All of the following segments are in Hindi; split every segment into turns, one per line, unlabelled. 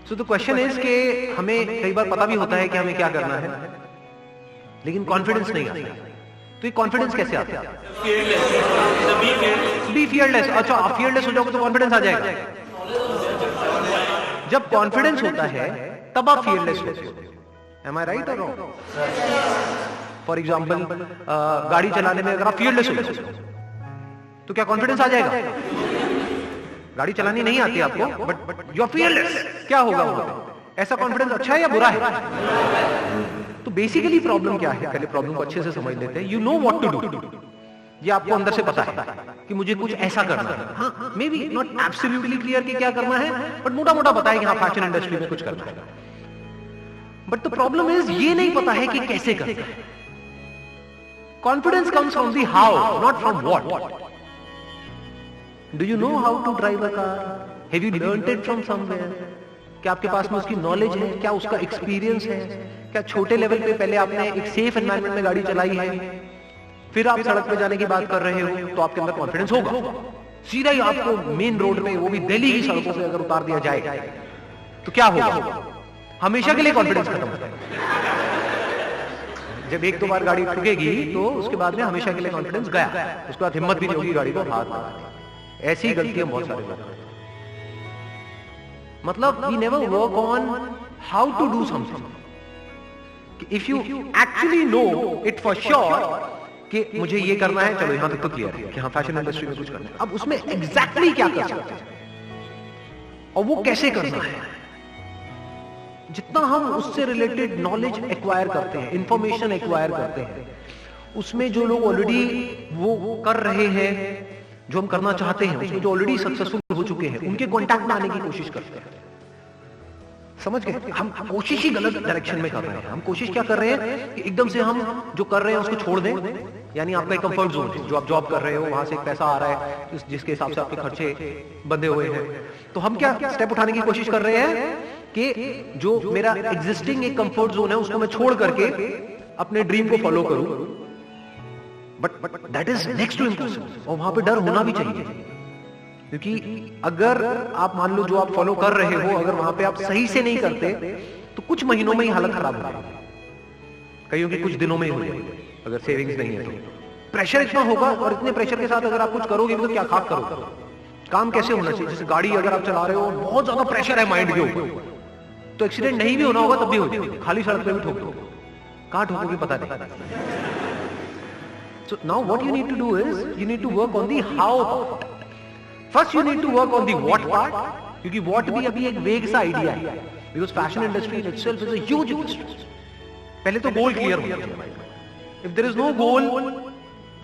सो द क्वेश्चन इज कि हमें कई बार पता भी होता है कि हमें क्या करना है, लेकिन कॉन्फिडेंस नहीं आता। तो ये कॉन्फिडेंस कैसे आता है? Be fearless. अच्छा, आप फियरलेस हो जाओगे तो कॉन्फिडेंस आ जाएगा। जब कॉन्फिडेंस होता है तब आप फियरलेस होते हो। एम आई राइट और रॉन्ग? फॉर एग्जाम्पल, गाड़ी चलाने में अगर आप फियरलेस हो तो क्या कॉन्फिडेंस आ जाएगा? गाड़ी चलानी नहीं आती आपको, बट यू आर फियरलेस, क्या होगा वहां पे? ऐसा कॉन्फिडेंस अच्छा है या बुरा है? तो बेसिकली प्रॉब्लम क्या है, पहले प्रॉब्लम को अच्छे से समझ लेते हैं। You know what to do, ये आपको अंदर से पता है कि मुझे कुछ ऐसा करना है। हाँ, may be not absolutely clear कि क्या करना है, बट मोटा मोटा पता है कि हाँ फैशन इंडस्ट्री में कुछ करना है। बट द प्रॉब्लम इज ये नहीं पता है कि कैसे करना है। Confidence comes from the how, not from what. Do you know how to drive a car? Have you learned it from somewhere? क्या आपके पास में उसकी नॉलेज है? क्या उसका एक्सपीरियंस है? क्या छोटे लेवल पे पहले आपने एक सेफ एनवायरनमेंट में गाड़ी चलाई है, फिर आप सड़क पे जाने की बात कर रहे हो, तो आपके अंदर कॉन्फिडेंस होगा। सीधा ही आपको मेन रोड में, वो भी दिल्ली की सड़कों पे अगर उतार दिया जाए तो क्या होगा? हमेशा के लिए कॉन्फिडेंस खत्म होता है। जब एक दो बार गाड़ी ठुकेगी तो उसके बाद में हमेशा के लिए कॉन्फिडेंस गया, उसके बाद हिम्मत भी नहीं होगी गाड़ी को हाथ लगाने। ऐसी गलतियां बहुत सारे लोग करते हैं। मतलब we never work on how to do something. If you actually know it for sure कि मुझे ये करना है, चलो यहां तक तो क्लियर है कि हाँ फैशन इंडस्ट्री में कुछ करना है। अब उसमें एग्जैक्टली क्या कर सकते हैं और वो कैसे करना है, जितना हम उससे रिलेटेड नॉलेज एक्वायर करते हैं, इंफॉर्मेशन एक्वायर करते हैं, उसमें जो लोग ऑलरेडी वो कर रहे हैं जो हम करना चाहते हैं, उसमें जो ऑलरेडी सक्सेसफुल हो चुके हैं, उनके कांटेक्ट में आने की कोशिश करते हैं। समझ गए? हम कोशिश ही गलत डायरेक्शन में कर रहे हैं। हम कोशिश क्या कर रहे हैं कि एकदम से हम जो कर रहे हैं उसको छोड़ दें। यानी आपका एक कंफर्ट जोन है, जो आप जॉब कर रहे हो, वहां से एक पैसा आ रहा है जिसके हिसाब से आपके खर्चे बंधे हुए हैं। तो हम क्या स्टेप उठाने की कोशिश कर रहे हैं कि जो मेरा एग्जिस्टिंग एक कंफर्ट जोन है उसको मैं छोड़ करके अपने ड्रीम को फॉलो करूं। But that is next to impossible. और वहां पे डर होना भी चाहिए, क्योंकि अगर आप मान लो जो आप फॉलो कर रहे हो, अगर वहां पे आप सही से नहीं करते तो कुछ महीनों में ही हालत खराब हो जाएगी, कईयों की कुछ दिनों में ही हो जाएगी अगर सेविंग्स नहीं है तो। प्रेशर इतना होगा, और इतने प्रेशर के साथ अगर आप कुछ करोगे तो क्या खाक करोगे? काम कैसे होना चाहिए? जैसे गाड़ी अगर आप चला रहे हो, बहुत ज्यादा प्रेशर है माइंड के ऊपर, तो एक्सीडेंट नहीं भी होना होगा तब भी हो जाएगा, खाली सड़क पे भी ठोक दो। कहां ठोकोगे पता नहीं। So now what you need to do is you need to work on the how part. First you need to work on the what part, क्योंकि what भी अभी एक वेग सा आइडिया है, because fashion industry in itself is a huge industry. पहले तो गोल क्लियर होना चाहिए। If there is no goal,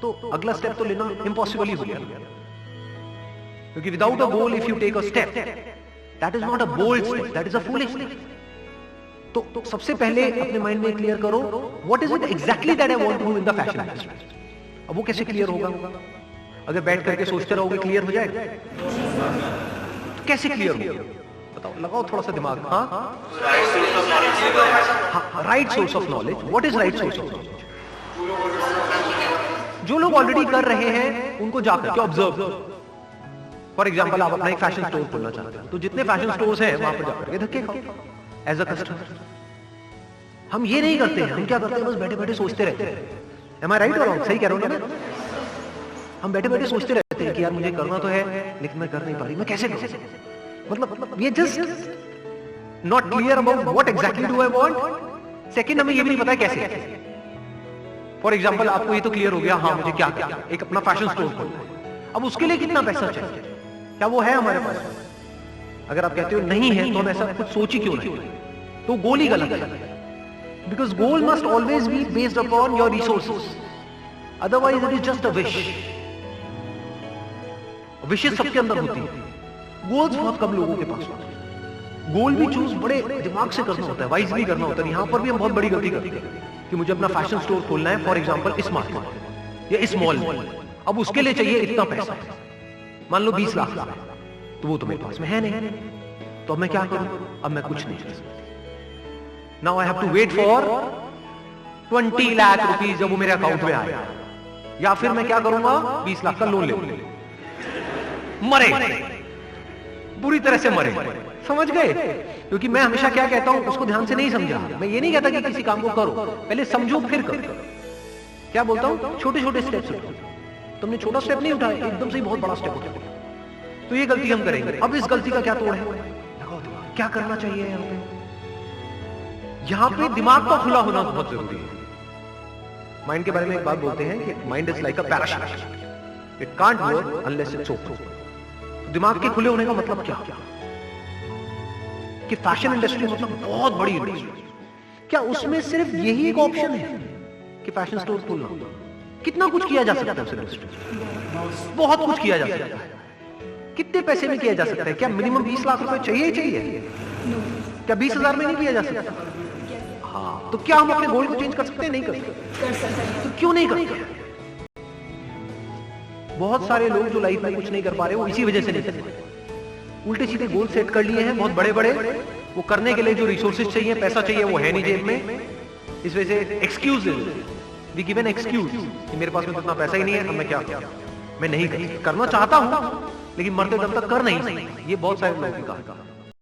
तो अगला स्टेप तो लेना इम्पॉसिबल ही हो गया, क्योंकि without a goal if you take a step, that is not a bold step, that is a foolish step. तो सबसे पहले अपने माइंड में क्लियर करो what is it exactly that I want to do in the fashion industry. अब वो कैसे क्लियर होगा? अगर बैठ करके सोचते रहोगे क्लियर हो जाएगा? तो कैसे क्लियर होगा बताओ, लगाओ थोड़ा सा दिमाग। हाँ, right source of knowledge. What is right source of knowledge? जो लोग ऑलरेडी कर रहे हैं उनको जाकर के ऑब्जर्व। फॉर एग्जाम्पल, आप अपना एक फैशन स्टोर खोलना चाहते हैं, तो जितने फैशन स्टोर्स हैं वहां पर जाकर के धक्के खाओ एज अ कस्टमर। हम ये नहीं करते हैं, हम क्या करते हैं, बस बैठे बैठे सोचते रहते हैं। Am I right or wrong? सही कह रहा हूं ना? हम बैठे बैठे सोचते रहते हैं कि यार मुझे करना तो है लेकिन मैं कर नहीं पा रही, मैं कैसे करूं? मतलब ये just not clear about what exactly do I want. Second, हमें ये भी नहीं पता है कैसे। फॉर एग्जांपल, आपको ये तो क्लियर हो गया, हाँ मुझे क्या करना, एक अपना फैशन स्टोर खोलना है। अब उसके लिए कितना पैसा चाहिए? क्या वो है हमारे पास? अगर आप कहते हो नहीं है तो हम ऐसा कुछ सोच ही क्यों नहीं, तो गोल ही गलत है। Because goal must always be based upon your resources. Otherwise, it is just a wish. Wishes सबके अंदर होती है, गोल्स बहुत कम लोगों के पास होते हैं। गोल भी चूज बड़े दिमाग से करना होता है, वाइजली करना होता है। यहाँ पर भी हम बहुत बड़ी गलती करते हैं कि मुझे अपना फैशन स्टोर खोलना है, फॉर एग्जाम्पल इस मार्केट या इस मॉल में। अब उसके लिए चाहिए इतना पैसा, मान लो 20 लाख, तो वो तो मेरे पास में है नहीं, तो अब मैं क्या करूं? अब मैं कुछ नहीं कर सकता। Now I have to wait for 20 lakh rupees जब वो मेरे अकाउंट में आए, या फिर मैं क्या करूंगा, 20 लाख का लोन ले मरे, बुरी तरह से मरे। समझ गए? क्योंकि मैं हमेशा क्या कहता हूं, उसको ध्यान से नहीं समझा। मैं ये नहीं कहता कि किसी काम को करो, पहले समझो फिर करो। क्या बोलता हूं? छोटे छोटे स्टेप्स उठाओ। तुमने छोटा स्टेप नहीं उठाया, एकदम से ही बहुत बड़ा स्टेप उठाया, तो ये गलती हम करेंगे। अब इस गलती का क्या तोड़ है? क्या करना चाहिए यहाँ पे? यहाँ पे दिमाग का खुला होना बहुत जरूरी है। माइंड के बारे में एक बात बोलते हैं कि mind is like a parachute, it can't work unless it's open. दिमाग के खुले होने का मतलब क्या? कि फैशन इंडस्ट्री मतलब बहुत बड़ी इंडस्ट्री, क्या उसमें सिर्फ यही एक ऑप्शन है कि फैशन स्टोर खोलना? कितना कुछ किया जा सकता है उस इंडस्ट्री में, बहुत कुछ किया जा सकता है। कितने पैसे में किया जा सकता है? क्या मिनिमम 20 लाख रुपए चाहिए ही चाहिए? क्या 20,000 में नहीं किया जा सकता? हाँ, तो क्या हम अपने गोल को चेंज कर सकते हैं? नहीं कर सकते। तो क्यों नहीं करते? बहुत सारे लोग जो लाइफ में कुछ नहीं कर पा रहे, वो इसी वजह से नहीं कर पा रहे। उल्टे सीधे गोल सेट कर लिए हैं बहुत बड़े बड़े, वो करने के लिए जो रिसोर्सेज चाहिए, पैसा चाहिए, वो है नहीं जेब में। इस वजह से excuse we give an excuse कि मेरे पास में तो इतना पैसा ही नहीं है, अब मैं क्या मैं नहीं करना चाहता हूं, लेकिन मरते दम तक कर नहीं सकता। ये बहुत सारे लोगों की कहा।